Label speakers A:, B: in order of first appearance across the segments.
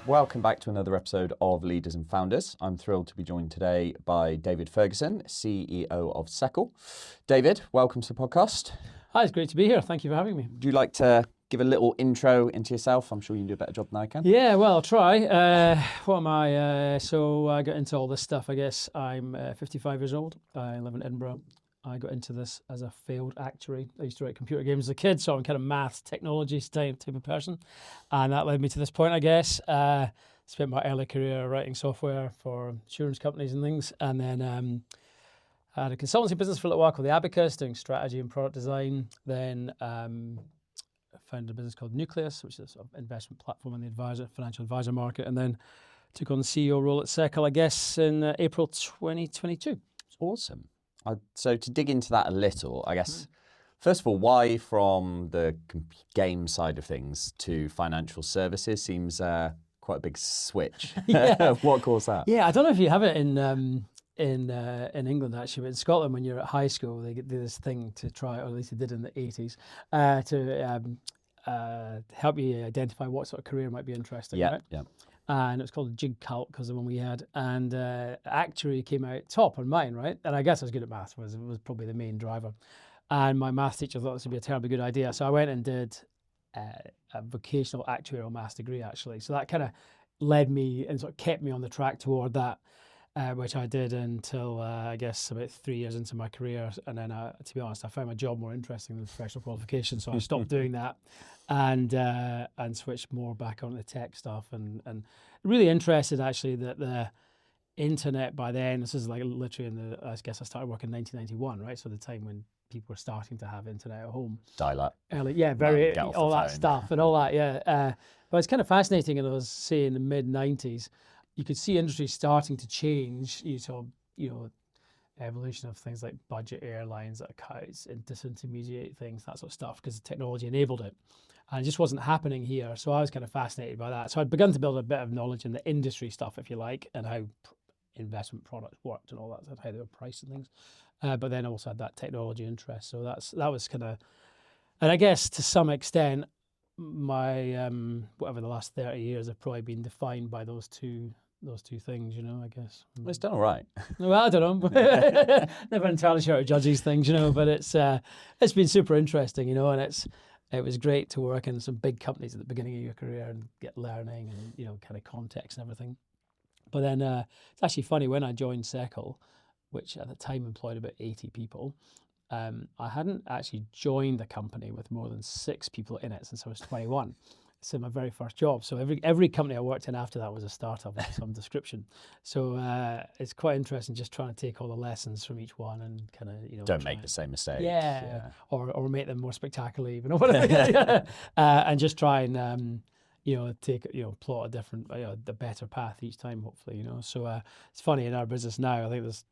A: Welcome back to another episode of Leaders and Founders. I'm thrilled to be joined today by David Ferguson, CEO of Seccl. David, welcome to the podcast.
B: Hi, it's great to be here. Thank you for having me.
A: Would you like to give a little intro into yourself? I'm sure you can do a better job than I can.
B: Yeah, well, I'll try. What am I? So I got into all this stuff, I guess. I'm 55 years old. I live in Edinburgh. I got into this as a failed actuary. I used to write computer games as a kid, so I'm kind of maths, technology type of person. And that led me to this point, I guess. Spent my early career writing software for insurance companies and things. And then I had a consultancy business for a little while called The Abacus, doing strategy and product design. Then I founded a business called Nucleus, which is a sort of investment platform in the financial advisor market. And then took on the CEO role at Seccl, I guess, in April 2022.
A: Awesome. So to dig into that a little, I guess, first of all, why from the game side of things to financial services seems quite a big switch.
B: Yeah.
A: What caused that?
B: Yeah, I don't know if you have it in England actually, but in Scotland when you're at high school, they do this thing to try, or at least they did in the 80s, to help you identify what sort of career might be interesting.
A: Yeah,
B: right?
A: yeah.
B: And it was called a jig calc because the one we had, and actuary came out top on mine, right? And I guess I was good at math, was probably the main driver. And my math teacher thought this would be a terribly good idea, so I went and did a vocational actuarial maths degree actually. So that kind of led me and sort of kept me on the track toward that, which I did until I guess about 3 years into my career. And then, to be honest, I found my job more interesting than professional qualifications, so I stopped doing that and switched more back onto the tech stuff. And really interested actually that the internet by then, this is like literally I guess I started working in 1991, right? So the time when people were starting to have internet at home.
A: Dial-up.
B: Early, yeah, all that stuff and all that, yeah. But it's kind of fascinating, and I was saying in the mid-90s, you could see industry starting to change. You saw, evolution of things like budget airlines that cuts and disintermediate things, that sort of stuff, because the technology enabled it. And it just wasn't happening here. So I was kind of fascinated by that. So I'd begun to build a bit of knowledge in the industry stuff, if you like, and how investment products worked and all that, how they were priced and things. But then I also had that technology interest. So that was kind of, and I guess to some extent, my whatever the last 30 years have probably been defined by those two things, I guess.
A: Well, it's done all right.
B: Well, I don't know. Never entirely sure how to judge these things, but it's been super interesting, and it was great to work in some big companies at the beginning of your career and get learning and kind of context and everything. But then it's actually funny, when I joined Seccl, which at the time employed about 80 people, I hadn't actually joined the company with more than 6 people in it since I was 21. So my very first job. So every company I worked in after that was a startup of some description. So it's quite interesting just trying to take all the lessons from each one and kind of
A: don't make the same mistakes.
B: Yeah. Or make them more spectacular even, or whatever. And just try and plot a different, the better path each time, hopefully. So it's funny in our business now. I think there's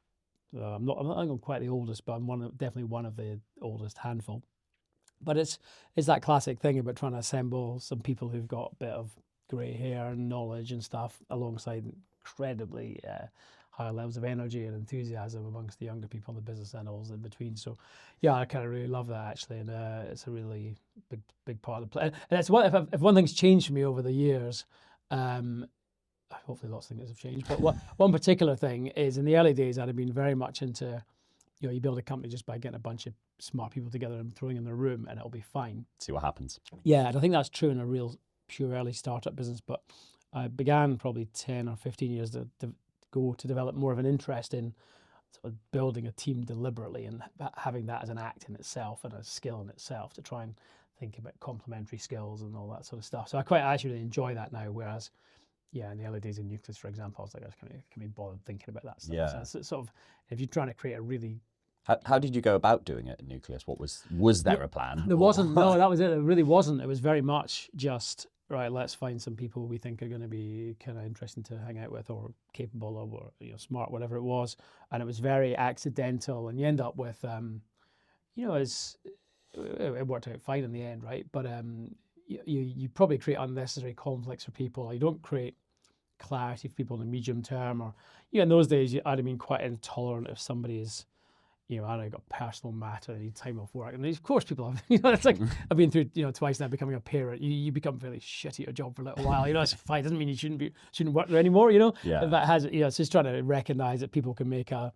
B: I'm not I'm quite the oldest, but I'm definitely one of the oldest handful. But it's that classic thing about trying to assemble some people who've got a bit of grey hair and knowledge and stuff alongside incredibly high levels of energy and enthusiasm amongst the younger people in the business and all in between. So yeah, I kind of really love that actually, and it's a really big part of the play. And it's if one thing's changed for me over the years. Hopefully lots of things have changed, but one particular thing is in the early days I'd have been very much into, you build a company just by getting a bunch of smart people together and throwing them in a room and it'll be fine.
A: See what happens.
B: Yeah, and I think that's true in a real pure early startup business, but I began probably 10 or 15 years to develop more of an interest in sort of building a team deliberately and having that as an act in itself and a skill in itself, to try and think about complementary skills and all that sort of stuff. So I quite actually enjoy that now, whereas in the early days in Nucleus, for example, I was like, I just can't be bothered thinking about that stuff.
A: Yeah.
B: So it's sort of, if you're trying to create a really...
A: How did you go about doing it at Nucleus? What was there a plan?
B: There wasn't. No, that was it. It really wasn't. It was very much just, right, let's find some people we think are going to be kind of interesting to hang out with, or capable of, or smart, whatever it was. And it was very accidental. And you end up with, it worked out fine in the end, right? But you probably create unnecessary conflicts for people. Or you don't create clarity for people in the medium term. Or in those days, I'd have been quite intolerant if somebody is I know you've got personal matter, you need time off work. And of course people have, it's like, I've been through, twice now becoming a parent. You become fairly shit at your job for a little while, it's fine. It doesn't mean you shouldn't work there anymore,
A: Yeah.
B: That has, it's just trying to recognize that people can make a,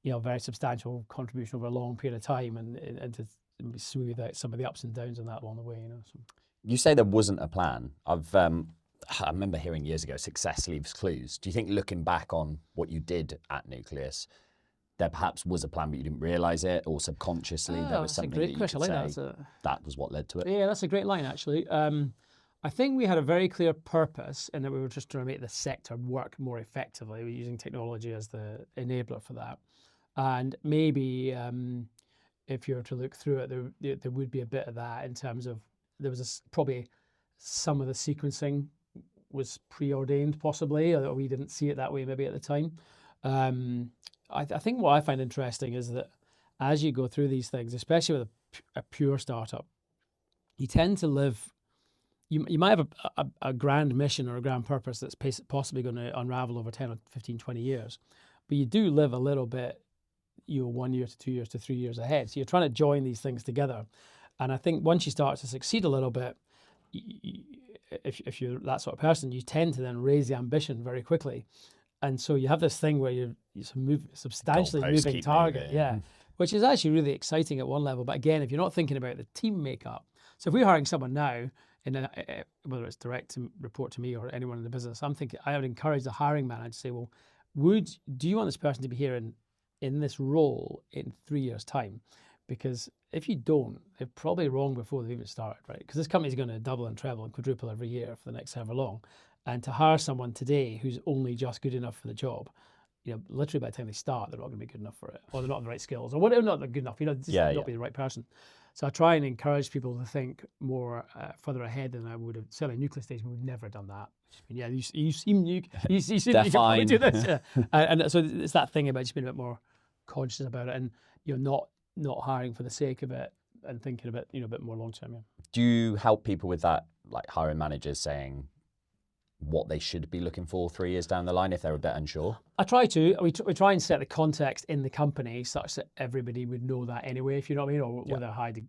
B: very substantial contribution over a long period of time and to smooth out some of the ups and downs on that along the way, So.
A: You say there wasn't a plan. I remember hearing years ago, success leaves clues. Do you think looking back on what you did at Nucleus, there perhaps was a plan, but you didn't realize it, or subconsciously there was something that you could say that was what led to it?
B: Yeah, that's a great line, actually. I think we had a very clear purpose in that we were just trying to make the sector work more effectively. We were using technology as the enabler for that. And maybe if you were to look through it, there would be a bit of that in terms of there was probably some of the sequencing was preordained, possibly, or we didn't see it that way maybe at the time. I think what I find interesting is that as you go through these things, especially with a pure startup, you tend to live. You might have a grand mission or a grand purpose that's possibly going to unravel over 10 or 15, 20 years, but you do live a little bit, 1 year to 2 years to 3 years ahead. So you're trying to join these things together. And I think once you start to succeed a little bit, if you're that sort of person, you tend to then raise the ambition very quickly. And so you have this thing where you're substantially moving target, which is actually really exciting at one level. But again, if you're not thinking about the team makeup, so if we're hiring someone now, whether it's direct to report to me or anyone in the business, I would encourage the hiring manager to say, well, do you want this person to be here in this role in 3 years' time? Because if you don't, they're probably wrong before they've even started, right? Because this company's going to double and treble and quadruple every year for the next however long. And to hire someone today who's only just good enough for the job, literally by the time they start, they're not going to be good enough for it, or they're not the right skills, or whatever, not good enough, just not be the right person. So I try and encourage people to think more further ahead than I would have. Certainly, Nucleus days, we would never have done that. You seem you can probably do this, and so it's that thing about just being a bit more conscious about it, and not hiring for the sake of it, and thinking about a bit more long term. Yeah.
A: Do you help people with that, like hiring managers saying what they should be looking for 3 years down the line if they're a bit unsure?
B: I try to. We try and set the context in the company such that everybody would know that anyway, if you know what I mean, or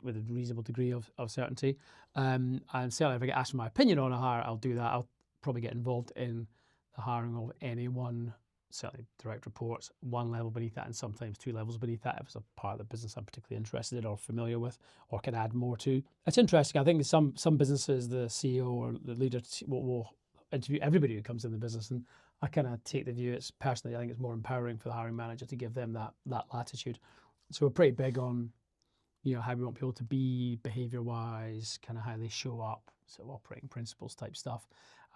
B: with a reasonable degree of certainty. And certainly, if I get asked for my opinion on a hire, I'll do that. I'll probably get involved in the hiring of anyone. Certainly direct reports, one level beneath that, and sometimes 2 levels beneath that if it's a part of the business I'm particularly interested in or familiar with or can add more to. It's interesting. I think some businesses, the CEO or the leader will interview everybody who comes in the business, and I kind of take the view, I think it's more empowering for the hiring manager to give them that latitude. So we're pretty big on how we want people to be behavior wise, kind of how they show up, sort of operating principles type stuff.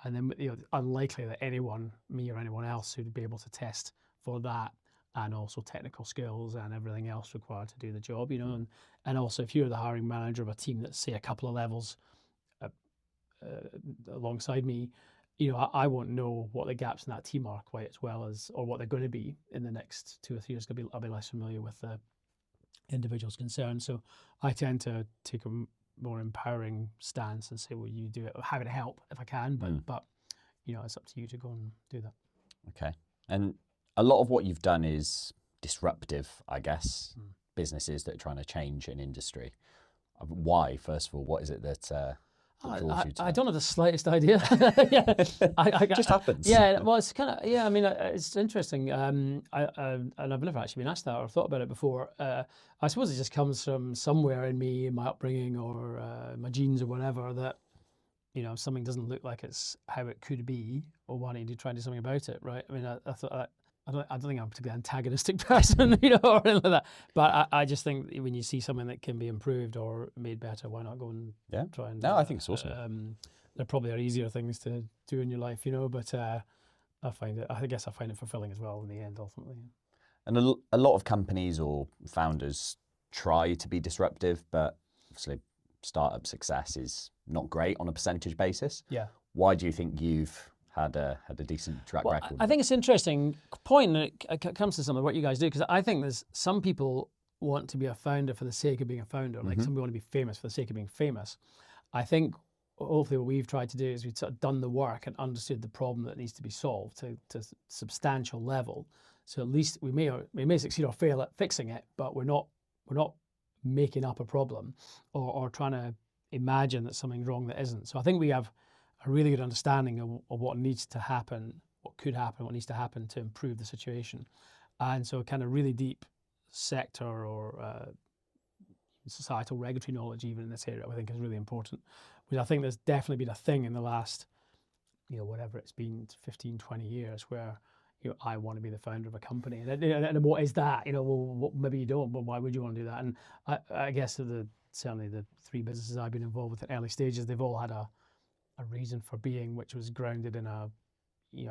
B: And then unlikely that anyone, me or anyone else, who'd be able to test for that, and also technical skills and everything else required to do the job, and also if you're the hiring manager of a team that's, say, a couple of levels alongside me, I won't know what the gaps in that team are quite as well as, or what they're going to be in the next 2 or 3 years. I'll be less familiar with the individuals concerned. So I tend to take a more empowering stance and say, well, you do it, have it help if I can, but it's up to you to go and do that.
A: Okay. And a lot of what you've done is disruptive, I guess, businesses that are trying to change an industry. Why, first of all, what is it that draws you to
B: I don't have the slightest idea.
A: It just happens.
B: Yeah, well, it's kind of, I mean, it's interesting. And I've never actually been asked that or thought about it before. I suppose it just comes from somewhere in me, in my upbringing or my genes or whatever, that, if something doesn't look like it's how it could be, or wanting to try and do something about it, right? I mean, I thought, I don't think I'm a particularly antagonistic person, or anything like that. But I just think when you see something that can be improved or made better, why not go and try and do
A: I think it's awesome.
B: There probably are easier things to do in your life, but I guess I find it fulfilling as well in the end, ultimately.
A: And a lot of companies or founders try to be disruptive, but obviously startup success is not great on a percentage basis.
B: Yeah.
A: Why do you think you've had a decent track record?
B: I think it's an interesting point, and it comes to some of what you guys do, because I think there's some people want to be a founder for the sake of being a founder, like some people want to be famous for the sake of being famous. I think hopefully what we've tried to do is we've sort of done the work and understood the problem that needs to be solved to substantial level, So at least we may succeed or fail at fixing it, but we're not making up a problem or trying to imagine that something's wrong that isn't. So I think we have a really good understanding of what needs to happen, what could happen, what needs to happen to improve the situation. And so kind of really deep sector or societal regulatory knowledge even in this area, I think is really important. Because I think there's definitely been a thing in the last, whatever it's been, 15, 20 years where, I want to be the founder of a company. And what is that? Well, maybe you don't, but why would you want to do that? And I guess certainly the 3 businesses I've been involved with at early stages, they've all had a reason for being, which was grounded in I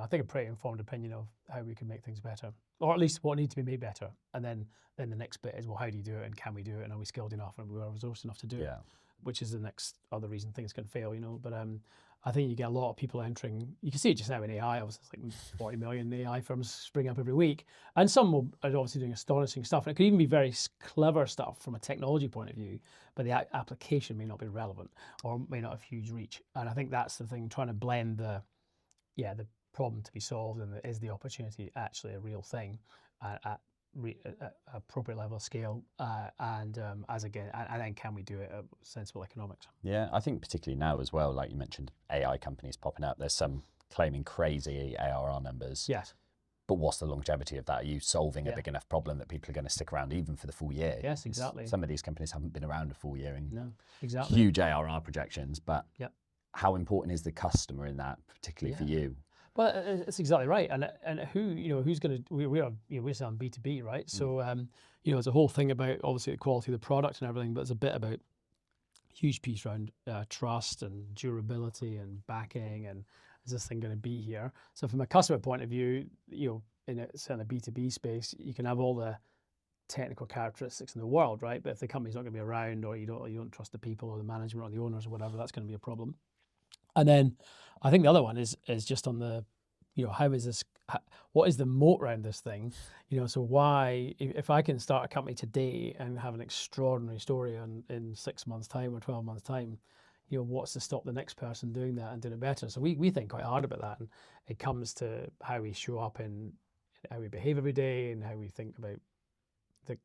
B: think a pretty informed opinion of how we can make things better, or at least what needs to be made better. And then the next bit is, well, how do you do it, and can we do it, and are we skilled enough, and we are resourced enough to do it? Which is the next other reason things can fail, But I think you get a lot of people entering. You can see it just now in AI. Obviously, it's like 40 million AI firms spring up every week, and some are obviously doing astonishing stuff. And it could even be very clever stuff from a technology point of view, but the application may not be relevant or may not have huge reach. And I think that's the thing, trying to blend the problem to be solved and is the opportunity actually a real thing at appropriate level of scale, and then can we do it at sensible economics?
A: Yeah, I think particularly now as well, like you mentioned, AI companies popping up. There's some claiming crazy ARR numbers.
B: Yes.
A: But what's the longevity of that? Are you solving a big enough problem that people are going to stick around even for the full year?
B: Yes, exactly.
A: Some of these companies haven't been around a full year in
B: huge
A: ARR projections, but how important is the customer in that, particularly for you?
B: Well, it's exactly right, and who's going to we're selling B2B, right? So it's a whole thing about obviously the quality of the product and everything, but it's a bit about huge piece around trust and durability and backing, and is this thing going to be here? So from a customer point of view, in a B2B space, you can have all the technical characteristics in the world, right? But if the company's not going to be around, or you don't trust the people or the management or the owners or whatever, that's going to be a problem. And then I think the other one is just on the, how is this, what is the moat around this thing? So why, if I can start a company today and have an extraordinary story in 6 months' time or 12 months' time, what's to stop the next person doing that and doing it better? So we think quite hard about that, and it comes to how we show up in how we behave every day and how we think about the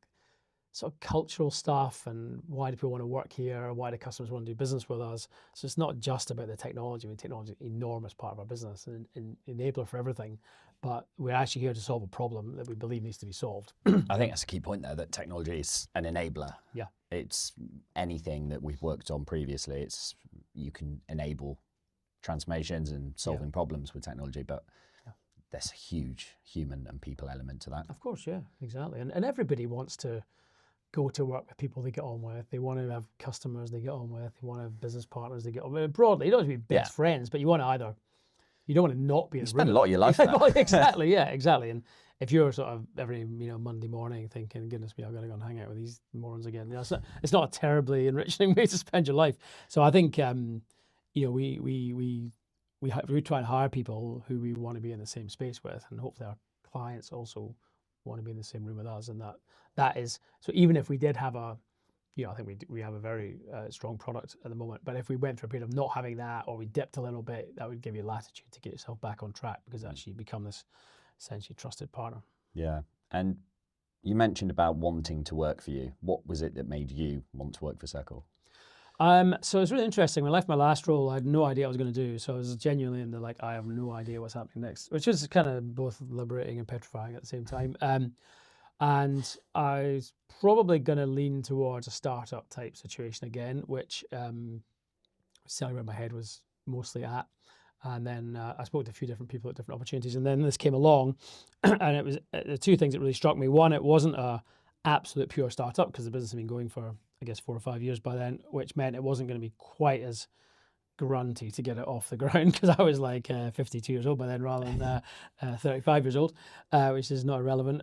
B: sort of cultural stuff and why do people want to work here, why do customers want to do business with us. So it's not just about the technology. I mean, technology is an enormous part of our business and an enabler for everything, but we're actually here to solve a problem that we believe needs to be solved.
A: I think that's a key point there, that technology is an enabler.
B: Yeah.
A: It's anything that we've worked on previously, you can enable transformations and solving problems with technology, but there's a huge human and people element to that.
B: Of course, yeah, exactly. And everybody wants to go to work with people they get on with. They want to have customers they get on with. They want to have business partners they get on with. Broadly, you don't have to be best friends, but you want to you don't want to not be in the room.
A: Spend a lot of your life there.
B: Exactly, yeah, exactly. And if you're sort of every Monday morning thinking, goodness me, I've got to go and hang out with these morons again, it's not a terribly enriching way to spend your life. So I think we try and hire people who we want to be in the same space with, and hopefully our clients also want to be in the same room with us. And that is, so even if we did have I think we have a very strong product at the moment, but if we went through a period of not having that, or we dipped a little bit, that would give you latitude to get yourself back on track, because actually you become this essentially trusted partner.
A: Yeah. And you mentioned about wanting to work for you. What was it that made you want to work for Seccl?
B: So it's really interesting. When I left my last role, I had no idea what I was going to do. So I was genuinely in the I have no idea what's happening next, which is kind of both liberating and petrifying at the same time. And I was probably going to lean towards a startup type situation again, which certainly where my head was mostly at. And then I spoke to a few different people at different opportunities, and then this came along, and it was the two things that really struck me. One, it wasn't a absolute pure startup, because the business had been going for, I guess, 4 or 5 years by then, which meant it wasn't going to be quite as grunty to get it off the ground, because I was 52 years old by then rather than 35 years old, which is not irrelevant.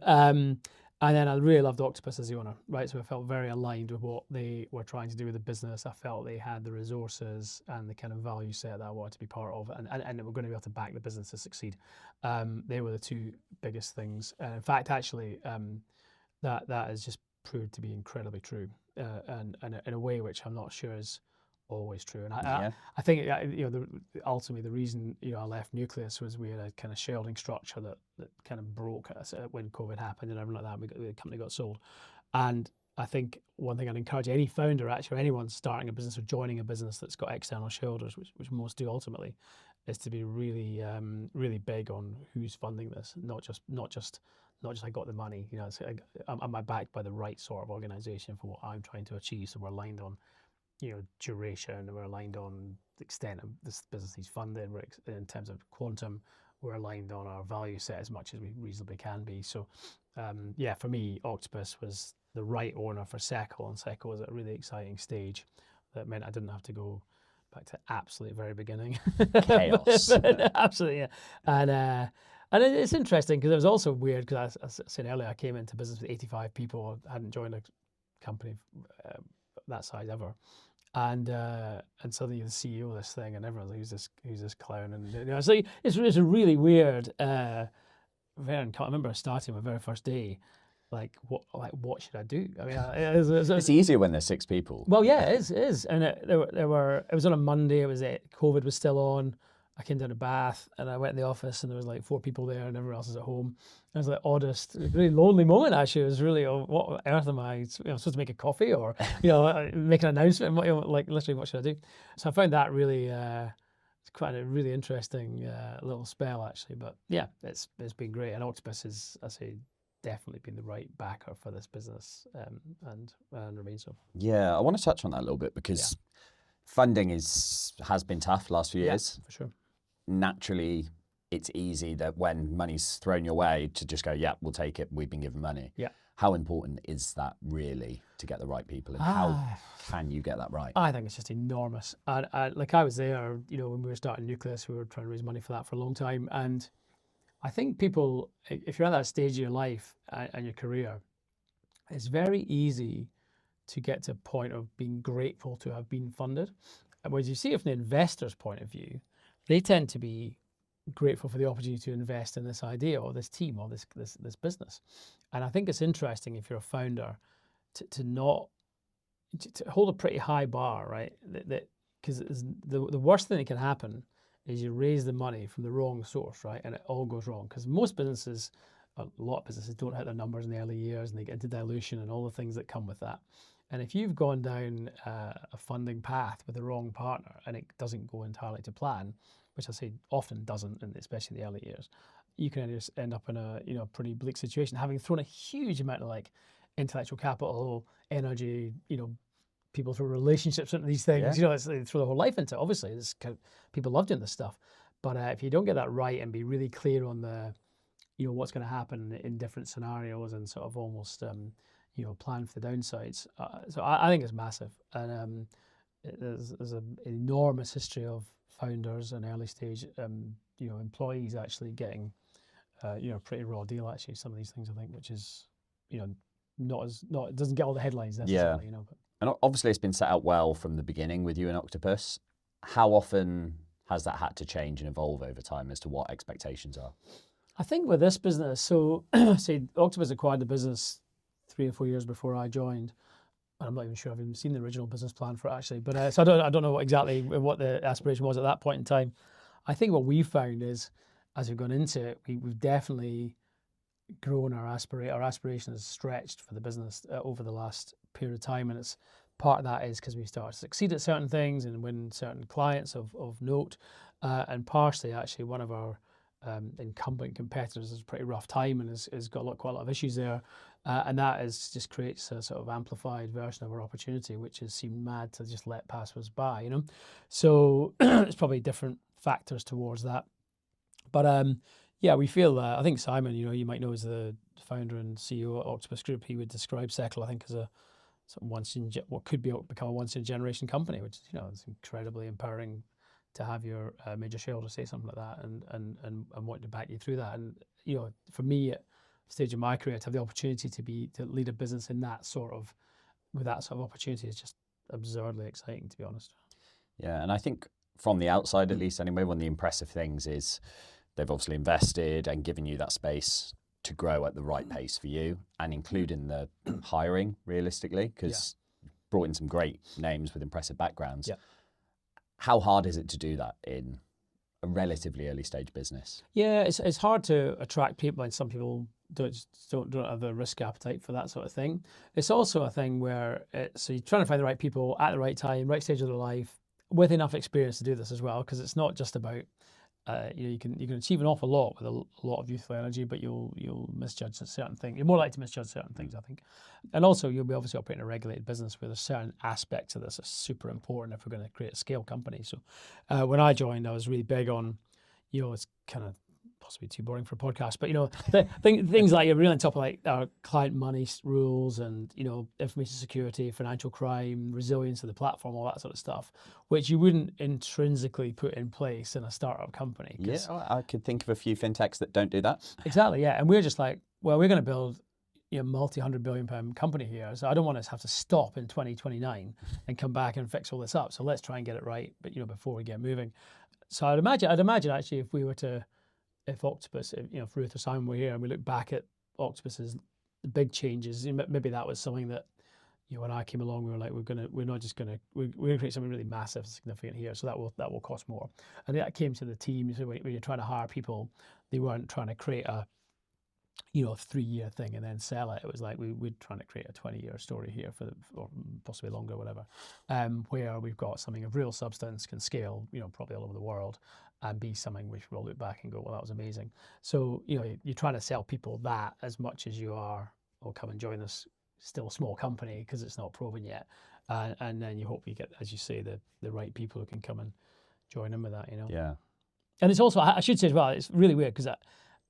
B: And then I really loved Octopus as the owner, right? So I felt very aligned with what they were trying to do with the business. I felt they had the resources and the kind of value set that I wanted to be part of, and they were going to be able to back the business to succeed. They were the two biggest things. In fact, actually, that has just proved to be incredibly true, and in a way which I'm not sure is always true. And
A: Yeah.
B: I think ultimately the reason I left Nucleus was we had a kind of shareholding structure that kind of broke us when COVID happened and everything like that. The company got sold, and I think one thing I'd encourage any founder, actually, or anyone starting a business or joining a business that's got external shareholders, which most do ultimately, is to be really, really big on who's funding this. Not just I got the money. Am I backed by the right sort of organization for what I'm trying to achieve? So we're aligned on, duration, and we're aligned on the extent of this business he's funded. In terms of quantum, we're aligned on our value set as much as we reasonably can be. So, for me, Octopus was the right owner for Seccl, and Seccl was at a really exciting stage that meant I didn't have to go back to absolute very beginning.
A: Chaos.
B: Absolutely, yeah. And it's interesting because it was also weird because as I said earlier, I came into business with 85 people. I hadn't joined a company that size ever. And suddenly you're the CEO of this thing, and everyone's like, who's this clown? And so it's a really weird. I remember starting my very first day, what should I do? I mean,
A: it's easier when there's 6 people.
B: Well, yeah, it is, and it was on a Monday. COVID was still on. I came down to Bath and I went in the office and there was like 4 people there and everyone else was at home. It was like oddest, really lonely moment actually. It was really, what on earth am I supposed to make a coffee or, make an announcement? Literally, what should I do? So I found that really, it's quite a really interesting little spell actually. But yeah, it's been great. And Octopus is, I say, definitely been the right backer for this business and remains so.
A: Yeah, I want to touch on that a little bit because funding has been tough the last few years.
B: Yeah, for sure.
A: Naturally, it's easy that when money's thrown your way to just go, yeah, we'll take it. We've been given money.
B: Yeah.
A: How important is that really to get the right people, and how can you get that right?
B: I think it's just enormous. And I was there, when we were starting Nucleus, we were trying to raise money for that for a long time. And I think people, if you're at that stage of your life and your career, it's very easy to get to a point of being grateful to have been funded. And whereas you see it from the investor's point of view, they tend to be grateful for the opportunity to invest in this idea or this team or this business. And I think it's interesting if you're a founder to hold a pretty high bar, right? Because the worst thing that can happen is you raise the money from the wrong source, right? And it all goes wrong. Because most businesses, a lot of businesses don't hit their numbers in the early years and they get into dilution and all the things that come with that. And if you've gone down a funding path with the wrong partner and it doesn't go entirely to plan, which I say often doesn't, and especially in the early years, you can just end up in a pretty bleak situation, having thrown a huge amount of intellectual capital, energy, people throw relationships into these things.
A: Yeah.
B: They throw their whole life into it. Obviously, people love doing this stuff, but if you don't get that right and be really clear on the, what's going to happen in different scenarios and sort of almost plan for the downsides. So I think it's massive, and there's an enormous history of founders and early stage, employees actually getting, pretty raw deal. Actually, some of these things I think, which is, it doesn't get all the headlines necessarily.
A: Yeah. And obviously, it's been set out well from the beginning with you and Octopus. How often has that had to change and evolve over time as to what expectations are?
B: I think with this business, so say Octopus acquired the business 3 or 4 years before I joined. And I'm not even sure I've even seen the original business plan for it actually, but so I don't know exactly what the aspiration was at that point in time. I think what we found is, as we've gone into it, we've definitely grown our aspiration has stretched for the business over the last period of time, and it's part of that is because we started to succeed at certain things and win certain clients of note, and partially actually one of our incumbent competitors has a pretty rough time and has got quite a lot of issues there. And that just creates a sort of amplified version of our opportunity, which has seemed mad to just let pass us by, So it's probably different factors towards that. But we feel that. I think Simon, you might know as the founder and CEO at Octopus Group, he would describe Seccl, I think, as a sort of what could become a once in a generation company, which is incredibly empowering to have your major shareholder say something like that and want to back you through that. And for me, at the stage of my career, to have the opportunity to lead a business with that sort of opportunity is just absurdly exciting, to be honest.
A: Yeah, and I think from the outside, at least anyway, one of the impressive things is they've obviously invested and given you that space to grow at the right pace for you, and including the hiring realistically, because brought in some great names with impressive backgrounds.
B: Yeah. Yeah.
A: hard is it to do that in a relatively early stage business?
B: Yeah, it's hard to attract people, and some people don't have the risk appetite for that sort of thing. It's also a thing where so you're trying to find the right people at the right time, right stage of their life, with enough experience to do this as well, because it's not just about you can achieve an awful lot with a lot of youthful energy, but you'll misjudge certain things. You're more likely to misjudge certain things, I think. And also you'll be obviously operating a regulated business where there's certain aspects of this are super important if we're going to create a scale company. So when I joined, I was really big on, it's kind of possibly too boring for a podcast, but things like you're really on top of like our client money rules and information security, financial crime, resilience of the platform, all that sort of stuff, which you wouldn't intrinsically put in place in a startup company.
A: Yeah, I could think of a few fintechs that don't do that.
B: Exactly, yeah. And we're just like, well, we're going to build multi-100 billion pound company here, so I don't want us to have to stop in 2029 and come back and fix all this up. So let's try and get it right, but before we get moving. So I'd imagine actually if Octopus, if Ruth or Simon were here and we look back at Octopus's big changes, maybe that was something that, when I came along, we were like, we're gonna create something really massive, significant here. So that will cost more. And that came to the team. So when you're trying to hire people, they weren't trying to create a 3-year thing and then sell it. It was like we're trying to create a 20-year story here or possibly longer, whatever, where we've got something of real substance, can scale, probably all over the world, and be something which we'll look back and go, well, that was amazing. So you're trying to sell people that as much as you are, come and join us, still a small company because it's not proven yet, and then you hope you get, as you say, the right people who can come and join in with that.
A: Yeah.
B: And it's also, I should say as well, it's really weird because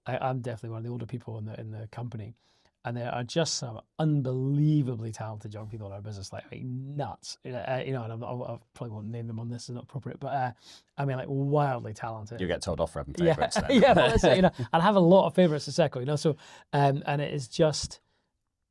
B: I'm definitely one of the older people in the company, and there are just some unbelievably talented young people in our business, like nuts. And I probably won't name them on this; it's not appropriate. But I mean, like wildly talented.
A: You get told off for having favourites.
B: Yeah, yeah. Well, that's it, I have a lot of favourites at Seccl, So and it is just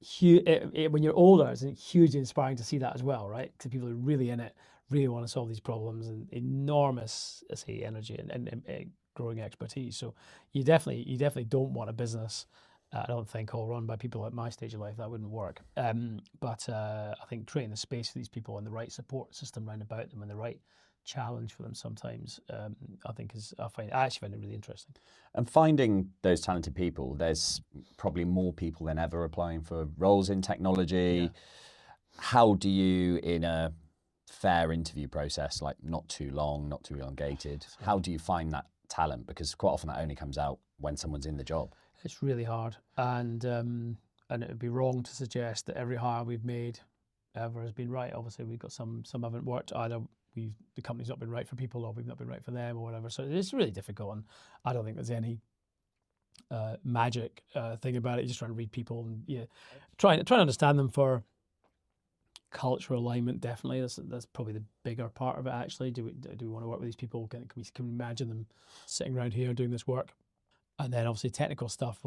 B: huge. When you're older, it's hugely inspiring to see that as well, right? To people who are really in it, really want to solve these problems, and enormous, energy and growing expertise. So you definitely don't want a business, I don't think, all run by people at my stage of life. That wouldn't work. But I think creating the space for these people and the right support system round about them and the right challenge for them sometimes, I actually find it really interesting.
A: And finding those talented people, there's probably more people than ever applying for roles in technology. Yeah. How do you, in a fair interview process, like not too long, not too elongated, how do you find that talent? Because quite often that only comes out when someone's in the job.
B: It's really hard, and it would be wrong to suggest that every hire we've made ever has been right. Obviously, we've got some haven't worked. Either the company's not been right for people, or we've not been right for them, or whatever. So it's really difficult, and I don't think there's any magic thing about it. You're just trying to read people and trying to understand them for cultural alignment. Definitely, that's probably the bigger part of it. Actually, do we want to work with these people? Can we imagine them sitting around here doing this work? And then obviously technical stuff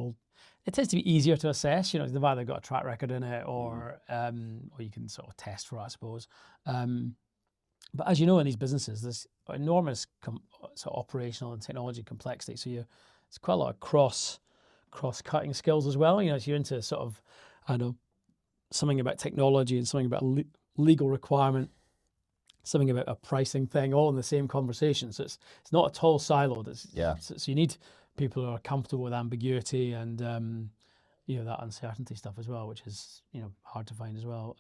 B: it tends to be easier to assess. They've either got a track record in it or you can sort of test for it, I suppose. But as you know, in these businesses, there's enormous sort of operational and technology complexity. So it's quite a lot of cross-cutting skills as well. So you're into sort of, something about technology and something about legal requirement, something about a pricing thing, all in the same conversation. So it's not at all siloed. So you need people who are comfortable with ambiguity and that uncertainty stuff as well, which is hard to find as well.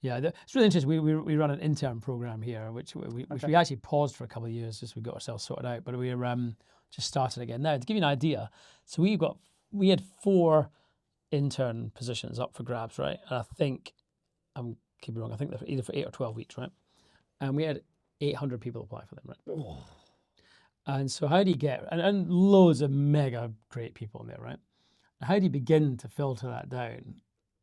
B: It's really interesting. We run an intern program here, which we actually paused for a couple of years just we got ourselves sorted out, but we're just started again now. To give you an idea, so we had 4 intern positions up for grabs, right? And I think I'm keeping wrong. I think they're either for 8 or 12 weeks, right? And we had 800 people apply for them, right? Oh. And so how do you get, and loads of mega great people in there, right? How do you begin to filter that down,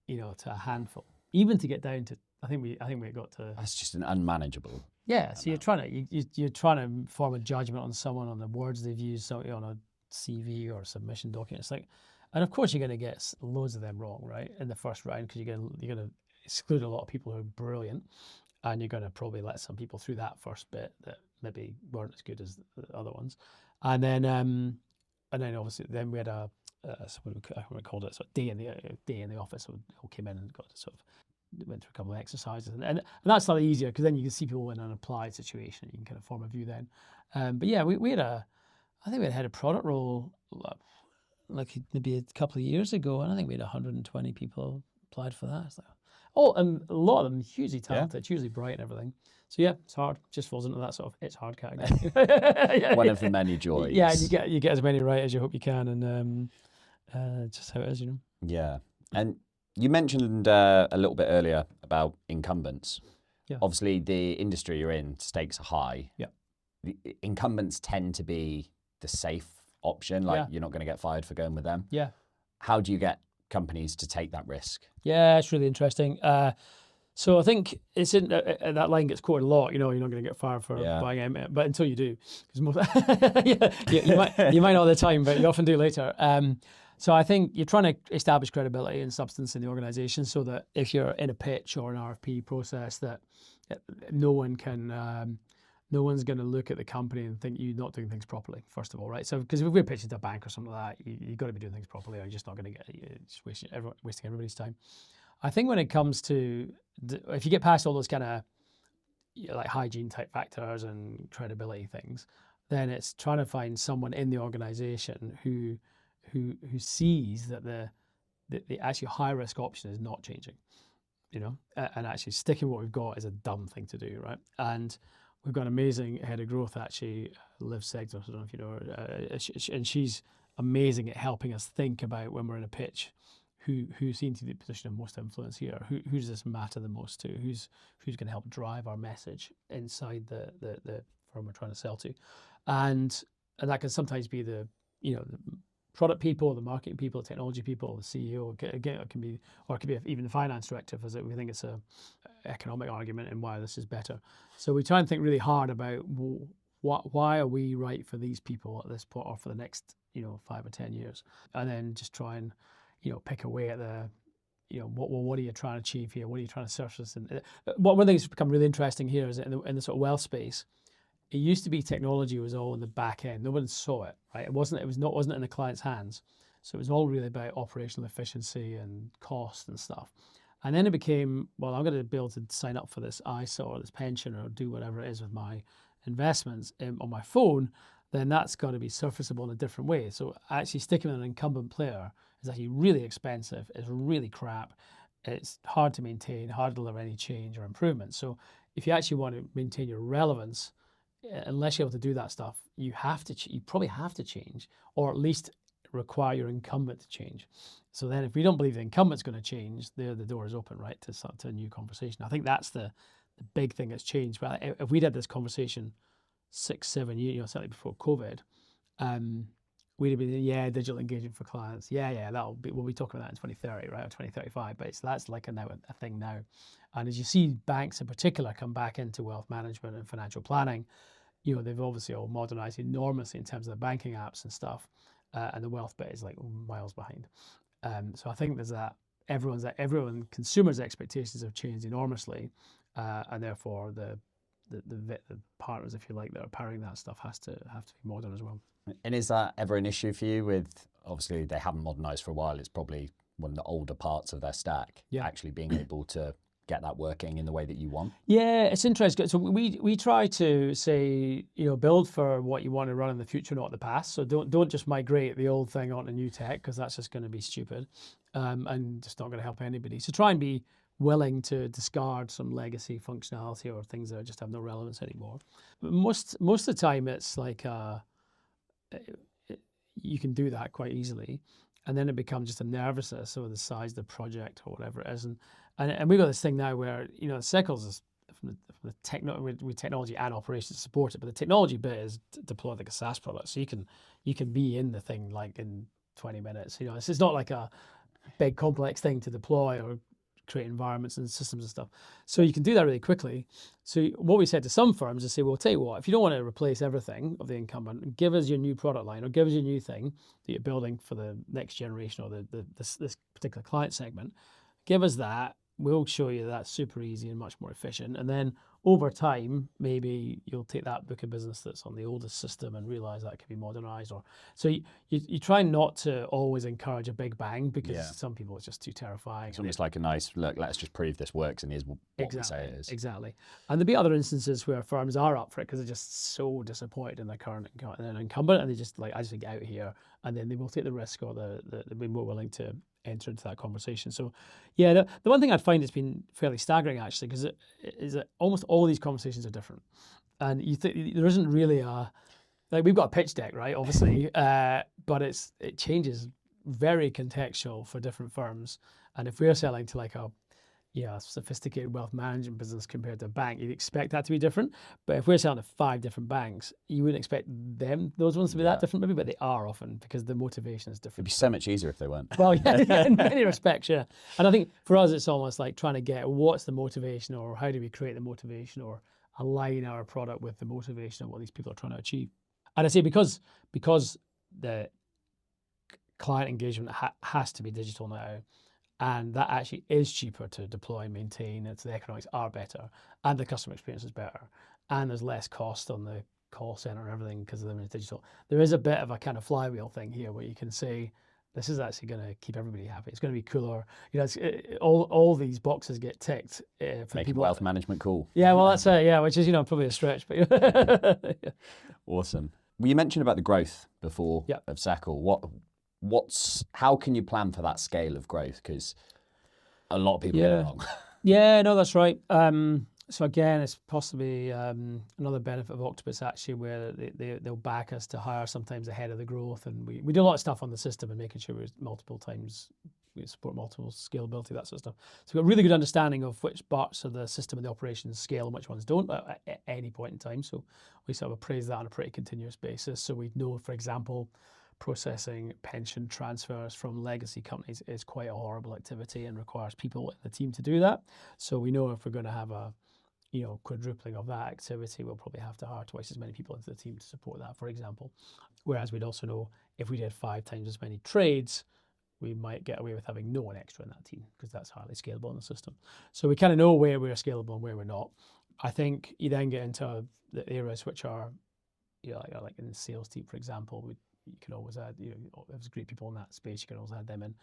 B: to a handful, even to get down to, I think we got to.
A: That's just an unmanageable.
B: Yeah. So you're trying to form a judgment on someone on the words they've used on a CV or a submission document. It's like, and of course you're going to get loads of them wrong, right? In the first round, because you're going to exclude a lot of people who are brilliant, and you're going to probably let some people through that first bit that maybe weren't as good as the other ones, and then obviously then we had what we called it, sort of day in the office. So we all came in and got to sort of went through a couple of exercises, and that's slightly easier because then you can see people in an applied situation. You can kind of form a view then. But yeah, we had I think we had a product role like maybe a couple of years ago, and I think we had 120 people applied for that. So, and a lot of them hugely talented, hugely bright and everything. So yeah, it's hard. Just falls into that sort of it's hard category.
A: One of the many joys.
B: Yeah, and you get as many right as you hope you can, and just how it is,
A: Yeah, and you mentioned a little bit earlier about incumbents.
B: Yeah.
A: Obviously, the industry you're in, stakes are high.
B: Yeah.
A: The incumbents tend to be the safe option, like you're not going to get fired for going with them.
B: Yeah.
A: How do you get companies to take that risk?
B: Yeah, it's really interesting. So I think it's in that line gets quoted a lot. You're not going to get fired for buying it, but until you do, because most you might not all the time, but you often do later. So I think you're trying to establish credibility and substance in the organization, so that if you're in a pitch or an RFP process, that no one's going to look at the company and think you're not doing things properly. First of all, right? So because if we're pitching to a bank or something like that, you've got to be doing things properly, or you're just not going to get just wasting everybody's time. I think when it comes to if you get past all those kind of like hygiene type factors and credibility things, then it's trying to find someone in the organization who sees that the actually high risk option is not changing, and actually sticking what we've got is a dumb thing to do, right? And we've got an amazing head of growth, actually, Liv Seccl, I don't know if you know her, and she's amazing at helping us think about when we're in a pitch, who seems to be the position of most influence here, who does this matter the most to, who's going to help drive our message inside the firm we're trying to sell to, and that can sometimes be the product people, the marketing people, the technology people, the CEO. Again, it can be even the finance director, because we think it's a economic argument and why this is better. So we try and think really hard about why are we right for these people at this point, or for the next 5 or 10 years, and then just try and pick away at the what are you trying to achieve here? What are you trying to surface? And one of the things that's become really interesting here is in the sort of wealth space. It used to be technology was all in the back end. No one saw it, right? It wasn't in the client's hands. So it was all really about operational efficiency and cost and stuff. And then it became, well, I'm going to be able to sign up for this ISA or this pension or do whatever it is with my investments on my phone. Then that's got to be surfaceable in a different way. So actually sticking with an incumbent player is actually really expensive. It's really crap. It's hard to maintain, hard to deliver any change or improvement. So if you actually want to maintain your relevance, unless you're able to do that stuff, you probably have to change, or at least require your incumbent to change. So then if we don't believe the incumbent's going to change, the door is open, right, to a new conversation. I think that's the big thing that's changed. Well, if we'd had this conversation 6-7 years, certainly before COVID, we'd have been, digital engagement for clients. We'll be talking about that in 2030, right, or 2035. But that's like a thing now. And as you see banks in particular come back into wealth management and financial planning, they've obviously all modernized enormously in terms of the banking apps and stuff. And the wealth bit is like miles behind. So I think there's that. Consumers' expectations have changed enormously. And therefore the partners, if you like, that are powering that stuff have to be modern as well.
A: And is that ever an issue for you with, obviously they haven't modernized for a while, it's probably one of the older parts of their stack, actually being able to get that working in the way that you want?
B: Yeah, it's interesting. So we try to say, build for what you want to run in the future, not the past. So don't just migrate the old thing onto new tech, because that's just going to be stupid and just not going to help anybody. So try and be willing to discard some legacy functionality or things that just have no relevance anymore. But most of the time, it's like you can do that quite easily, and then it becomes just a nervousness over the size of the project or whatever it is. And we've got this thing now where Seccl's is from the with technology and operations to support it, but the technology bit is deployed like a SaaS product, so you can be in the thing like in 20 minutes. It's not like a big complex thing to deploy or create environments and systems and stuff. So you can do that really quickly. So what we said to some firms is say, well, tell you what, if you don't want to replace everything of the incumbent, give us your new product line, or give us your new thing that you're building for the next generation or this particular client segment. Give us that. we'll show you that's super easy and much more efficient. And then over time, maybe you'll take that book of business that's on the oldest system and realize that can be modernized. Or so you try not to always encourage a big bang, because some people it's just too terrifying.
A: It's almost like a nice look. Let's just prove this works, and here's what we say it is.
B: Exactly. And there'll be other instances where firms are up for it because they're just so disappointed in their current incumbent, and they just like, I just get out here, and then they will take the risk, or they'll be more willing to enter into that conversation. So yeah, the one thing I'd find has been fairly staggering actually, because it is that almost all these conversations are different, and there isn't really like, we've got a pitch deck, right, obviously, but it changes, very contextual for different firms. And if we're selling to like a sophisticated wealth management business compared to a bank, you'd expect that to be different. But if we're selling to 5 different banks, you wouldn't expect those ones to be that different maybe, but they are often, because the motivation is different.
A: It'd be so much easier if they weren't.
B: Well, yeah, in many respects, yeah. And I think for us, it's almost like trying to get what's the motivation, or how do we create the motivation, or align our product with the motivation of what these people are trying to achieve. And I say because the client engagement has to be digital now, and that actually is cheaper to deploy and maintain. The economics are better, and the customer experience is better, and there's less cost on the call center and everything because of them is digital. There is a bit of a kind of flywheel thing here where you can say, this is actually going to keep everybody happy. It's going to be cooler. All these boxes get ticked for
A: Making
B: people.
A: wealth management cool.
B: Yeah, well, that's it. Yeah, which is probably a stretch, but yeah.
A: Awesome. Well, you mentioned about the growth before of Seccl. How can you plan for that scale of growth? Because a lot of people get it wrong.
B: Yeah, no, that's right. So again, it's possibly another benefit of Octopus actually, where they'll back us to hire sometimes ahead of the growth, and we do a lot of stuff on the system and making sure we support multiple scalability, that sort of stuff. So we've got a really good understanding of which parts of the system and the operations scale and which ones don't at any point in time. So we sort of appraise that on a pretty continuous basis. So we know, for example, processing pension transfers from legacy companies is quite a horrible activity and requires people in the team to do that. So we know if we're going to have a quadrupling of that activity, we'll probably have to hire twice as many people into the team to support that, for example. Whereas we'd also know if we did 5 times as many trades, we might get away with having no one extra in that team, because that's highly scalable in the system. So we kind of know where we're scalable and where we're not. I think you then get into the areas which are, like in the sales team, for example, you can always add, there's great people in that space, you can always add them in.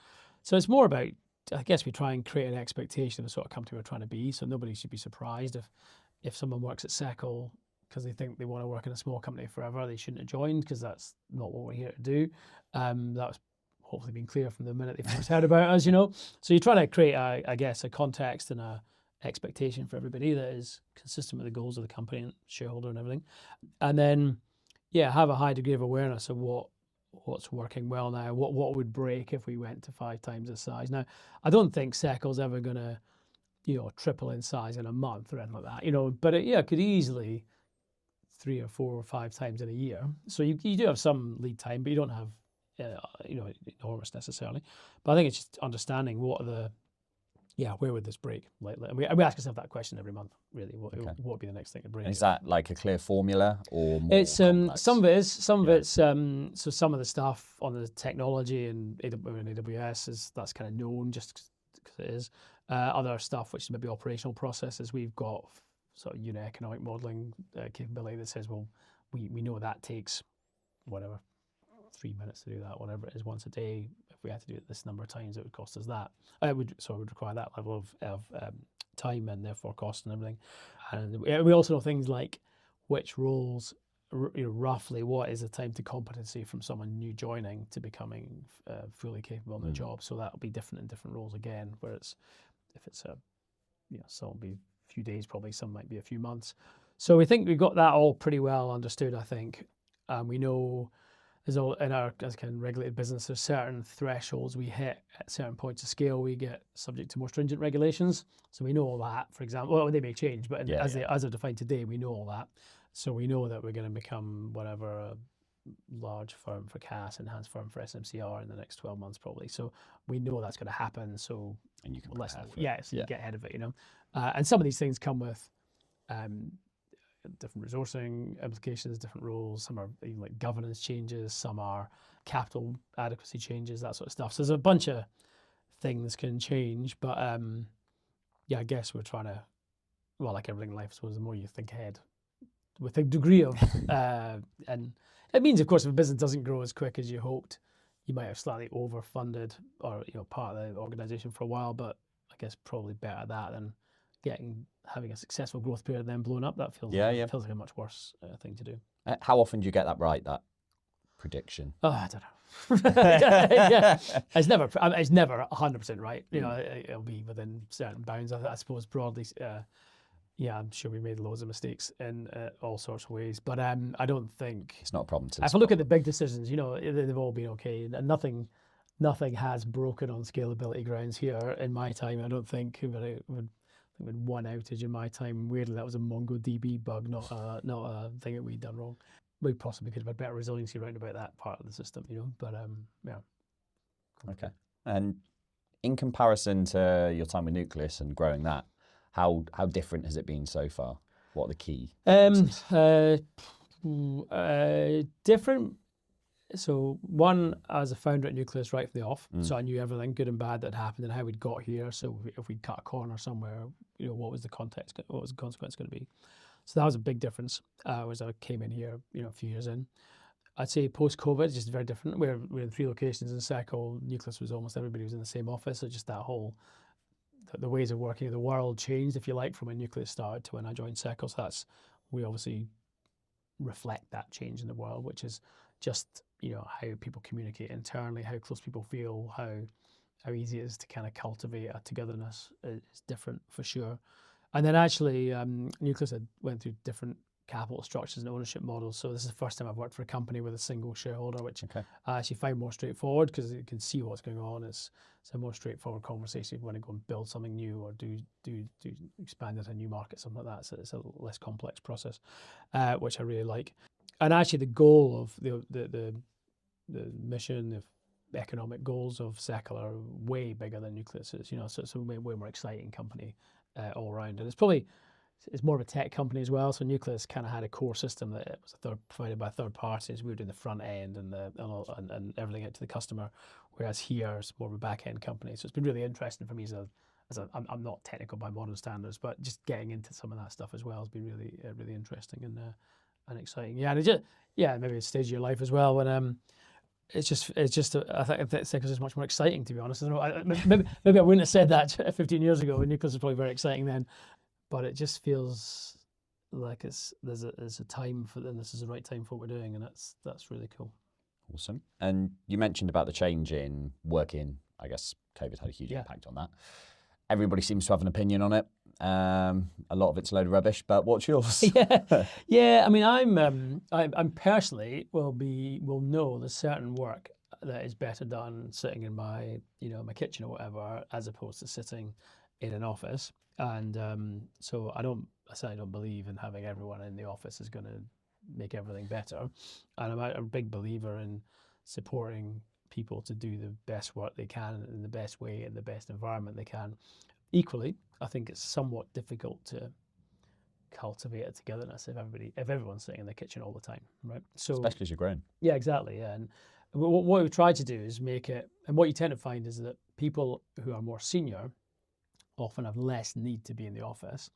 B: So it's more about, I guess we try and create an expectation of the sort of company we're trying to be. So nobody should be surprised if someone works at Seccl because they think they want to work in a small company forever. They shouldn't have joined, because that's not what we're here to do. That was hopefully been clear from the minute they first heard about us, So you're trying to create, I guess, a context and a expectation for everybody that is consistent with the goals of the company and shareholder and everything. And then, have a high degree of awareness of what's working well now, what would break if we went to 5 times the size. Now, I don't think Seccl's ever going to, triple in size in a month or anything like that, but it could easily 3 or 4 or 5 times in a year. So you do have some lead time, but you don't have, enormous necessarily. But I think it's just understanding where would this break? Like we ask ourselves that question every month, really. What would be the next thing to break?
A: And is that like a clear formula, or more
B: it's
A: complex?
B: Some of it is, some of it's so some of the stuff on the technology and AWS that's kind of known just because it is. Other stuff which is maybe operational processes, we've got sort of unit economic modeling capability that says, well, we know that takes whatever 3 minutes to do that, whatever it is, once a day. If we had to do it this number of times, it would cost us that. It would require that level of time and therefore cost and everything. And we also know things like which roles, roughly what is the time to competency from someone new joining to becoming fully capable in the job. So that'll be different in different roles again. Where if it's some will be a few days probably, some might be a few months. So we think we've got that all pretty well understood, I think. We know there's all in our as kind of regulated business, there's certain thresholds we hit at certain points of scale, we get subject to more stringent regulations. So we know all that, for example. Well, they may change, but as they're defined today, we know all that. So we know that we're going to become whatever a large firm for CAS, enhanced firm for SMCR in the next 12 months probably. So we know that's going to happen. So
A: and you can
B: get ahead of it, And some of these things come with different resourcing implications, different rules. Some are like governance changes, some are capital adequacy changes, that sort of stuff. So there's a bunch of things can change, but I guess we're trying to, well, like everything in life, I suppose, the more you think ahead with a degree of, and it means, of course, if a business doesn't grow as quick as you hoped, you might have slightly overfunded or, part of the organization for a while, but I guess probably better that than having a successful growth period and then blowing up. That feels feels like a much worse thing to do.
A: How often do you get that right, that prediction?
B: Oh, I don't know. Yeah. It's never 100% right. It'll be within certain bounds. I suppose broadly, I'm sure we made loads of mistakes in all sorts of ways, but I don't think
A: it's not a problem to.
B: If I look at the big decisions, they've all been okay, and nothing has broken on scalability grounds here in my time. I don't think with one outage in my time. Weirdly, that was a MongoDB bug, not a thing that we'd done wrong. We possibly could have had better resiliency around about that part of the system, but yeah.
A: Okay. And in comparison to your time with Nucleus and growing that, how different has it been so far? What are the key
B: different. So one, as a founder at Nucleus right from the off, so I knew everything good and bad that happened and how we'd got here. So if we'd cut a corner somewhere, what was the context, what was the consequence going to be? So that was a big difference as I came in here, a few years in. I'd say post-COVID, it's just very different. We're in 3 locations in Seccl. Nucleus was almost everybody was in the same office. So just that whole, the ways of working, the world changed, if you like, from when Nucleus started to when I joined Seccl. So we obviously reflect that change in the world, which is just, how people communicate internally, how close people feel, how easy it is to kind of cultivate a togetherness is different for sure. And then actually, Nucleus had went through different capital structures and ownership models. So this is the first time I've worked for a company with a single shareholder, which I actually find more straightforward because you can see what's going on. It's a more straightforward conversation if you want to go and build something new or do expand into a new market, something like that. So it's a less complex process, which I really like. And actually, the goal of the mission, the economic goals of Seccl are way bigger than Nucleus is. So it's a way more exciting company all around, and it's more of a tech company as well. So Nucleus kind of had a core system that it was provided by third parties. We were doing the front end and everything out to the customer, whereas here it's more of a back end company. So it's been really interesting for me I'm not technical by modern standards, but just getting into some of that stuff as well has been really interesting and exciting. Yeah, and maybe a stage of your life as well when it's just I think Seccl is much more exciting, to be honest. I don't know, maybe I wouldn't have said that 15 years ago. Nucleus was probably very exciting then, but it just feels like there's a time for, and this is the right time for what we're doing, and that's really cool.
A: Awesome. And you mentioned about the change in working. I guess COVID had a huge impact on that. Everybody seems to have an opinion on it. A lot of it's a load of rubbish, but what's yours?
B: Yeah. I mean, I'm personally will know there's certain work that is better done sitting in my my kitchen or whatever, as opposed to sitting in an office. And so I certainly don't believe in having everyone in the office is going to make everything better. And I'm a big believer in supporting people to do the best work they can in the best way, in the best environment they can. Equally, I think it's somewhat difficult to cultivate a togetherness if everyone's sitting in the kitchen all the time, right? So
A: especially as you're growing.
B: Yeah, exactly. Yeah, and what we try to do is make it, and what you tend to find is that people who are more senior often have less need to be in the office,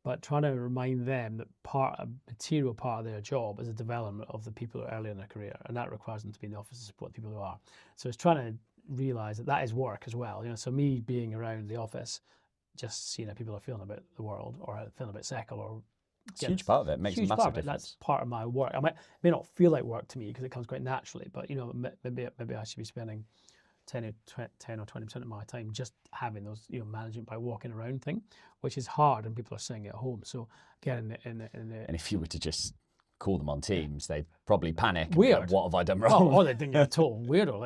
B: but trying to remind them that a material part of their job is the development of the people who are early in their career, and that requires them to be in the office to support the people who are. So it's trying to realize that is work as well. So me being around the office, just seeing how people are feeling about the world or feeling about Seccl, or
A: it's a huge part of it. It makes a massive difference.
B: That's part of my work. It may not feel like work to me because it comes quite naturally, but maybe I should be spending 10 or 20% of my time just having those management by walking around thing, which is hard and people are sitting at home. So again, and
A: if you were to just call them on Teams, they'd probably panic.
B: Weird.
A: What have I done wrong?
B: Oh, they think you're a total weirdo.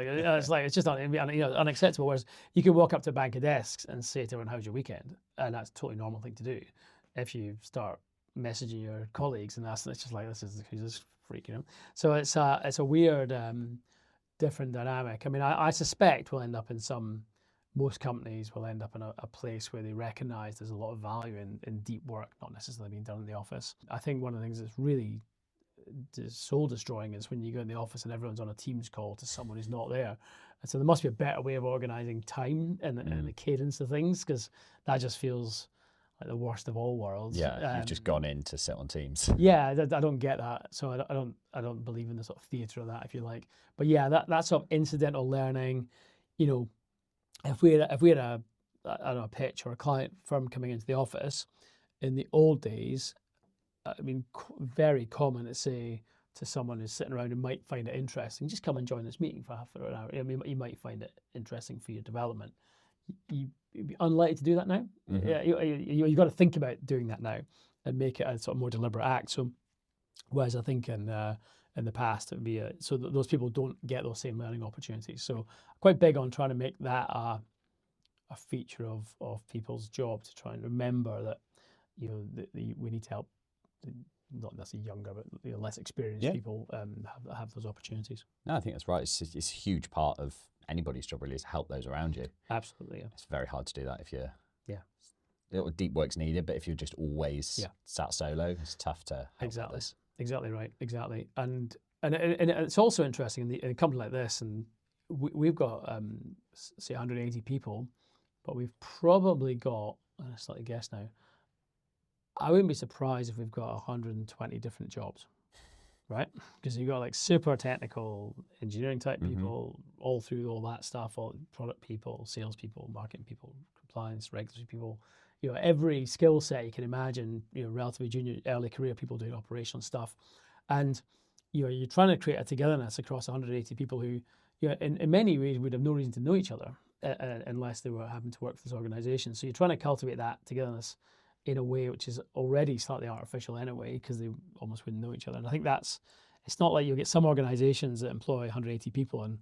B: It's just unacceptable. Whereas you can walk up to a bank of desks and say to everyone, "How's your weekend?" And that's a totally normal thing to do. If you start messaging your colleagues and it's just like who's this freak, So it's a weird. Different dynamic. I mean, I suspect we'll end up most companies will end up in a place where they recognize there's a lot of value in deep work, not necessarily being done in the office. I think one of the things that's really soul destroying is when you go in the office and everyone's on a Teams call to someone who's not there. And so there must be a better way of organising time and the cadence of things, because that just feels like the worst of all worlds.
A: Yeah, you've just gone in to sit on Teams.
B: Yeah, I don't get that. So I don't believe in the sort of theatre of that, if you like. But yeah, that sort of incidental learning, you know, if we had a I don't know, a pitch or a client firm coming into the office in the old days, I mean, very common to say to someone who's sitting around who might find it interesting, just come and join this meeting for half an hour. I mean, you might find it interesting for your development. You'd be unlikely to do that now. Yeah, you got to think about doing that now and make it a sort of more deliberate act. So, whereas I think in the past it would be so that those people don't get those same learning opportunities. So, quite big on trying to make that a feature of people's job, to try and remember that, you know, we need to help not necessarily younger, but, you know, less experienced people have those opportunities.
A: No, I think that's right. It's a huge part of anybody's job, really, is to help those around you.
B: Absolutely, yeah.
A: It's very hard to do that if you're deep work's needed, but if you're just always sat solo, it's tough to help with this.
B: Exactly right, exactly. And it's also interesting in a company like this, and we've got say 180 people, but we've probably got, I'm gonna slightly guess now, I wouldn't be surprised if we've got 120 different jobs, right? Because you've got like super technical engineering type people, all through all that stuff, all product people, sales people, marketing people, compliance, regulatory people, you know, every skill set you can imagine, you know, relatively junior, early career people doing operational stuff. And, you know, you're trying to create a togetherness across 180 people who, you know, in many ways would have no reason to know each other unless they were having to work for this organization. So you're trying to cultivate that togetherness in a way which is already slightly artificial anyway, because they almost wouldn't know each other. And I think it's not like you'll get some organizations that employ 180 people and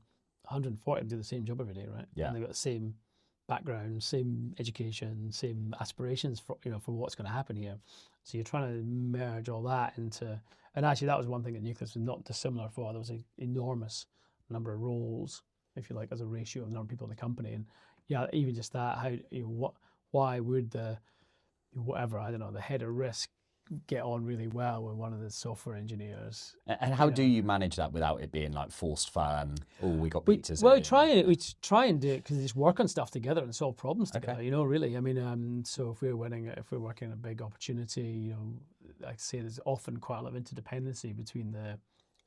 B: 140 of them do the same job every day, right?
A: Yeah.
B: And they've got the same background, same education, same aspirations for, you know, for what's going to happen here. So you're trying to merge all that into, and actually that was one thing that Nucleus was not dissimilar for. There was an enormous number of roles, if you like, as a ratio of the number of people in the company. And yeah, even just that, how, you know, why would the head of risk get on really well with one of the software engineers?
A: And how do you manage that without it being like forced fun? Oh, we got pizzas.
B: Well, we try and do it because we just work on stuff together and solve problems together. You know, really. I mean, so if we're working on a big opportunity, you know, like I say, there's often quite a lot of interdependency between the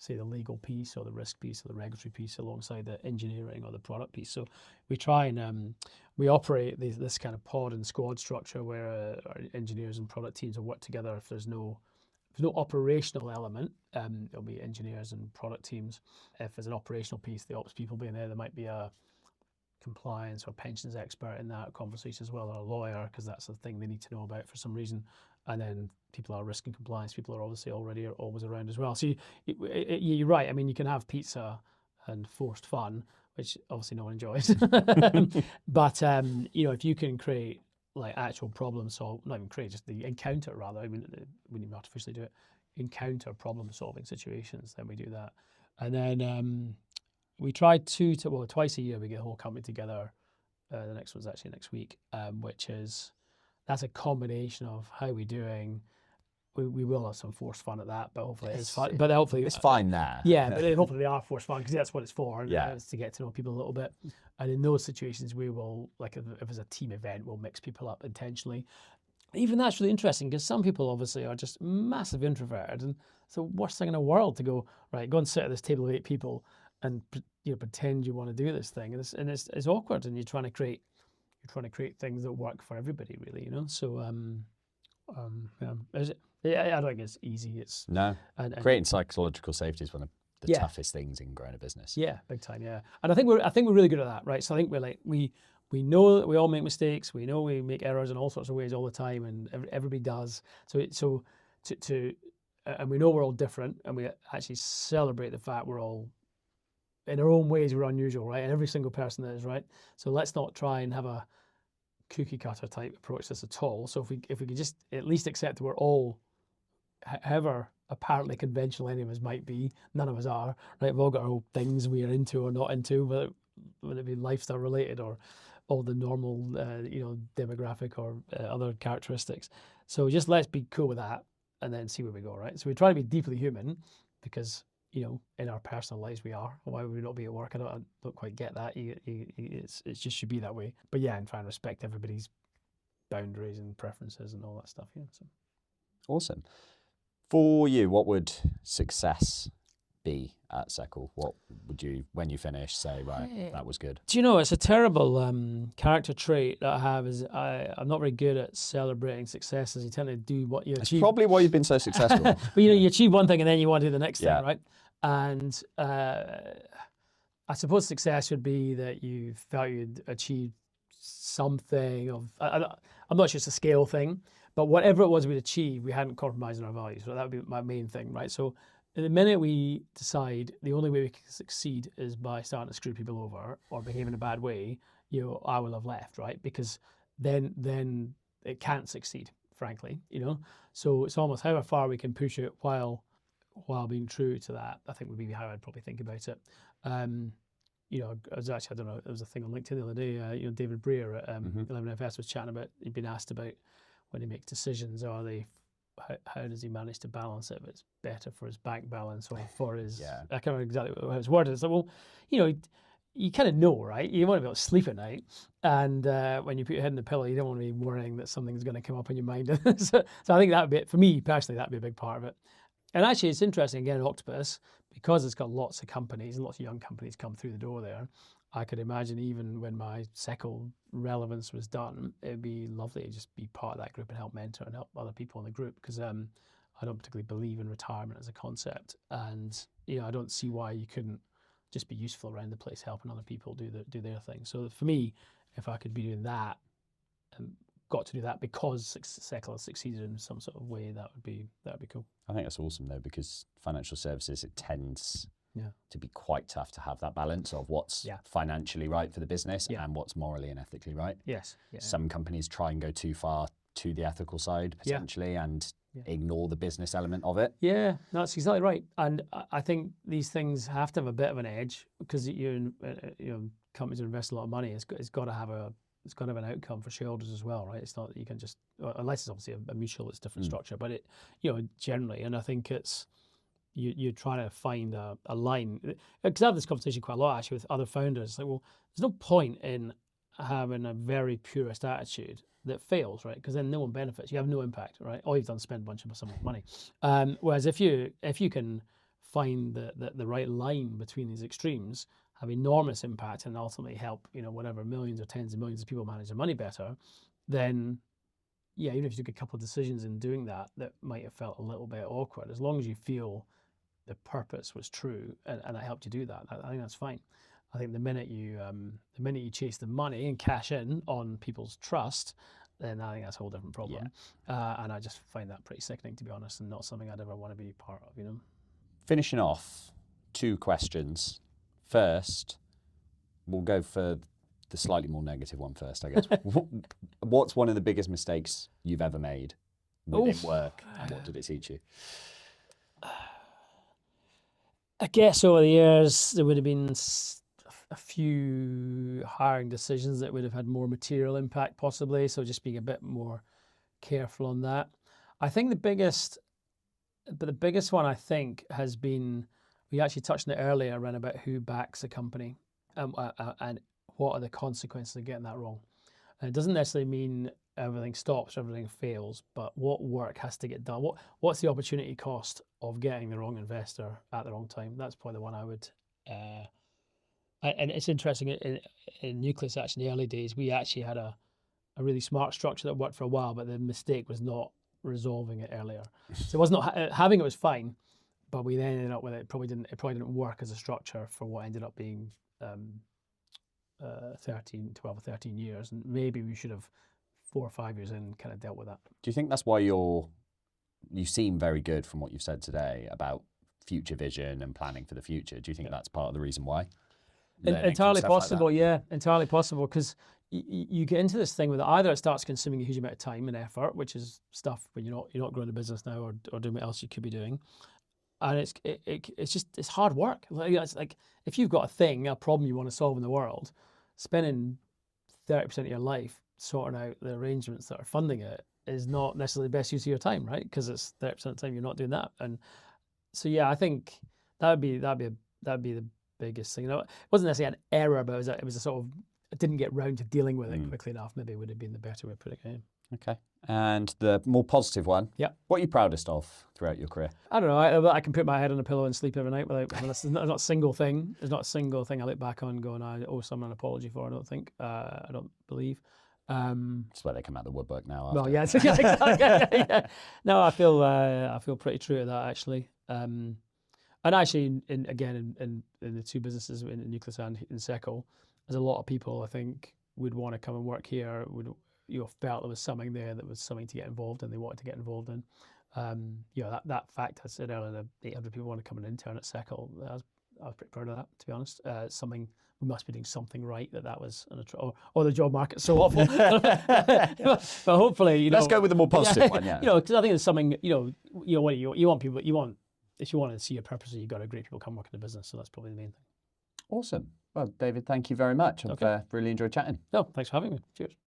B: legal piece or the risk piece or the regulatory piece alongside the engineering or the product piece. So we try and we operate this kind of pod and squad structure where our engineers and product teams will work together. If there's no operational element, there'll be engineers and product teams. If there's an operational piece, the ops people being there might be a compliance or pensions expert in that conversation as well, or a lawyer, because that's the thing they need to know about for some reason. And then people are risk and compliance people are obviously always around as well. So you're right. I mean, you can have pizza and forced fun, which obviously no one enjoys. But you know, if you can create like actual problem solve, not even create, just the encounter rather. I mean, we need to artificially do it. Encounter problem solving situations, then we do that. And then we try twice a year we get a whole company together. The next one's actually next week, which is. That's a combination of how we're doing. We will have some forced fun at that, but hopefully it's fun. But hopefully
A: it's fine there.
B: Yeah, but hopefully they are forced fun because that's what it's for.
A: Yeah,
B: it's to get to know people a little bit. And in those situations, we will, like if it's a team event, we'll mix people up intentionally. Even that's really interesting because some people obviously are just massive introverted, and it's the worst thing in the world to go go and sit at this table of 8 people and pretend you want to do this thing, and it's awkward, and you're trying to create things that work for everybody, really, you know. So, I don't think it's easy.
A: Creating psychological safety is one of the toughest things in growing a business.
B: Yeah, big time. Yeah, and I think we're really good at that, right? So I think we know that we all make mistakes. We know we make errors in all sorts of ways all the time, and everybody does. And we know we're all different, and we actually celebrate the fact we're all. In our own ways, we're unusual, right? And every single person is, right? So let's not try and have a cookie cutter type approach to this at all. So if we could just at least accept that we're all, however apparently conventional any of us might be, none of us are, right? We've all got our own things we are into or not into, whether it be lifestyle related or all the normal, demographic or other characteristics. So just let's be cool with that and then see where we go, right? So we try to be deeply human, because, in our personal lives we are. Why would we not be at work? I don't quite get that. It just should be that way. But yeah, and try and respect everybody's boundaries and preferences and all that stuff. Yeah. So.
A: Awesome. For you, what would success be at Seccl? What would you, when you finish, say, right, that was good?
B: Do you know, it's a terrible character trait that I have, is I'm not very good at celebrating successes. You tend to do what you achieve.
A: It's probably why you've been so successful.
B: But you achieve one thing and then you want to do the next
A: Yeah.
B: thing, right? And I suppose success would be that you felt you'd achieved something of, I'm not sure it's a scale thing, but whatever it was we'd achieve, we hadn't compromised on our values. So that would be my main thing, right? So the minute we decide the only way we can succeed is by starting to screw people over or behave in a bad way, I will have left, right? Because then it can't succeed, frankly, So it's almost how far we can push it while being true to that, I think would be how I'd probably think about it. I was actually, I don't know, there was a thing on LinkedIn the other day, David Breer at 11FS was chatting about, he'd been asked about when he makes decisions, how does he manage to balance it if it's better for his bank balance or for his, I can't remember exactly how it's worded. It's like, well, you kind of know, right? You want to be able to sleep at night, and when you put your head in the pillow, you don't want to be worrying that something's going to come up in your mind. so I think that would be, for me personally, that'd be a big part of it. And actually, it's interesting, again, Octopus, because it's got lots of companies and lots of young companies come through the door there, I could imagine even when my Seccl relevance was done, it'd be lovely to just be part of that group and help mentor and help other people in the group, because I don't particularly believe in retirement as a concept. And, I don't see why you couldn't just be useful around the place, helping other people do their thing. So for me, if I could be doing that and got to do that because Seccl has succeeded in some sort of way, that would be cool.
A: I think that's awesome though, because financial services, it tends to be quite tough to have that balance of what's financially right for the business and what's morally and ethically right.
B: Yes. Yeah.
A: Some companies try and go too far to the ethical side potentially and ignore the business element of it. Yeah,
B: no, that's exactly right. And I think these things have to have a bit of an edge, because companies that invest a lot of money, it's got to have an outcome for shareholders as well, right? It's not that you can just, unless it's obviously a mutual, it's different structure, but generally, and I think it's, you're trying to find a line, because I have this conversation quite a lot actually with other founders. Like, well, there's no point in having a very purist attitude that fails, right? Because then no one benefits. You have no impact, right? All you've done is spend a bunch of someone's money. Whereas if you can find the right line between these extremes, have enormous impact and ultimately help, whatever, millions or tens of millions of people manage their money better, then even if you took a couple of decisions in doing that might have felt a little bit awkward, as long as you feel the purpose was true and that helped you do that, I think that's fine. I think the minute you chase the money and cash in on people's trust, then I think that's a whole different problem. And I just find that pretty sickening, to be honest, and not something I'd ever want to be part of.
A: Finishing off, 2 questions. First, we'll go for the slightly more negative one first, I guess. What's one of the biggest mistakes you've ever made within work, and what did it teach you?
B: I guess over the years there would have been a few hiring decisions that would have had more material impact possibly, so just being a bit more careful on that. I think the biggest one I think has been, we actually touched on it earlier around about who backs a company and what are the consequences of getting that wrong. And it doesn't necessarily mean everything stops, everything fails, but what work has to get done? What's the opportunity cost of getting the wrong investor at the wrong time? That's probably the one I would. And it's interesting, in Nucleus, actually, in the early days, we actually had a really smart structure that worked for a while, but the mistake was not resolving it earlier. So it was not having it was fine, but we then ended up with it probably didn't work as a structure for what ended up being 12 or 13 years, and maybe we should have 4 or 5 years in kind of dealt with that.
A: Do you think that's why you seem very good from what you've said today about future vision and planning for the future? Do you think that's part of the reason why?
B: Entirely possible, entirely possible, because you get into this thing with either it starts consuming a huge amount of time and effort, which is stuff when you're not growing a business now or doing what else you could be doing, and it's hard work. It's like if you've got a problem you want to solve in the world, spending 30% of your life sorting out the arrangements that are funding it is not necessarily the best use of your time, right? Because it's 30% of the time you're not doing that. And So yeah, I think that'd be the biggest thing. It wasn't necessarily an error, but it was a sort of, I didn't get round to dealing with it quickly enough. Maybe it would have been the better way of putting it.
A: Okay. And the more positive one.
B: Yeah.
A: What are you proudest of throughout your career?
B: I don't know. I can put my head on a pillow and sleep every night without. It's not a single thing. There's not a single thing I look back on going, I owe someone an apology for. I don't think. I don't believe.
A: That's where they come out the woodwork now.
B: Well, yeah, exactly. Yeah. No, I feel pretty true to that actually. And actually, in the two businesses, in Nucleus and in Seccl, there's a lot of people I think would want to come and work here. Would felt there was something there that was something to get involved in. They wanted to get involved in. That fact I said earlier, that 800 people want to come and intern at Seccl. I was pretty proud of that, to be honest. Something we must be doing something right. That was or the job market's so awful. But hopefully,
A: let's go with the more positive one. Yeah,
B: because I think it's something. What you want people. You want, if you want to see a purpose, you've got to great people come work in the business. So that's probably the main thing.
A: Awesome. Well, David, thank you very much. I've really enjoyed chatting.
B: No, thanks for having me. Cheers.